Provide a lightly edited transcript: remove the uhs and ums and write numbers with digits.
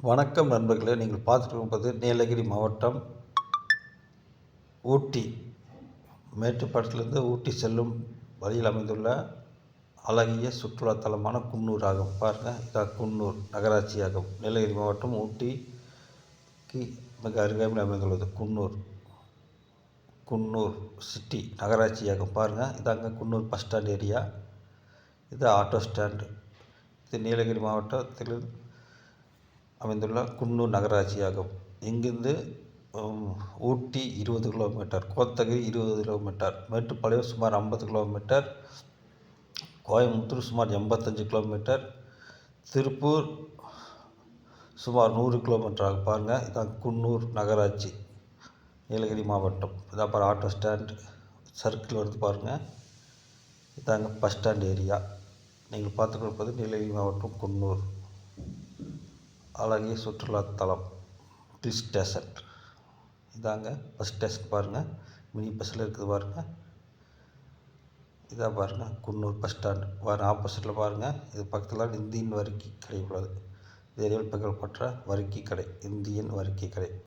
வணக்கம் நண்பர்களே, நீங்கள் பார்த்துட்டு இருப்பது நீலகிரி மாவட்டம் ஊட்டி மேட்டுப்பாளையத்திலிருந்து ஊட்டி செல்லும் வழியில் அமைந்துள்ள அழகிய சுற்றுலாத்தலமான குன்னூர் ஆகும். பாருங்கள், இதான் குன்னூர் நகராட்சியாகும். நீலகிரி மாவட்டம் ஊட்டிக்கு மிக அருகாமையில் அமைந்துள்ளது குன்னூர் சிட்டி நகராட்சியாகும். பாருங்கள், இதாங்க குன்னூர் பஸ் ஸ்டாண்ட் ஏரியா. இது ஆட்டோ ஸ்டாண்டு. இது நீலகிரி மாவட்டத்தில் அமைந்துள்ள குன்னூர் நகராட்சியாகும். இங்கிருந்து ஊட்டி 20 கிலோமீட்டர், கோத்தகிரி 20 கிலோமீட்டர், மேட்டுப்பாளையம் சுமார் 50 கிலோமீட்டர், கோயம்புத்தூர் சுமார் 85 கிலோமீட்டர், திருப்பூர் சுமார் 100 கிலோமீட்டர் ஆகும். பாருங்கள், இதான் குன்னூர் நகராட்சி, நீலகிரி மாவட்டம். இதான் பாரு ஆட்டோ ஸ்டாண்ட் சர்க்கிள் வருது பாருங்கள். இதாங்க பஸ் ஸ்டாண்ட் ஏரியா. நீங்கள் பார்த்து கொடுப்பது நீலகிரி மாவட்டம் குன்னூர் அழகிய சுற்றுலாத்தலம் ஹில் ஸ்டேஷன். இதாங்க பஸ் ஸ்டேஷன். பாருங்கள், மினி பஸ்ஸில் இருக்குது பாருங்கள். இதான் பாருங்கள் குன்னூர் பஸ் ஸ்டாண்டு. ஆப்போசிட்டில் பாருங்கள், இது பக்கத்தில் இந்தியன் வரிக்கி கடை உள்ளது. இது ஏரியாவில் புகழ்பெற்ற வரிக்கி கடை, இந்தியன் வரிக்கி கடை.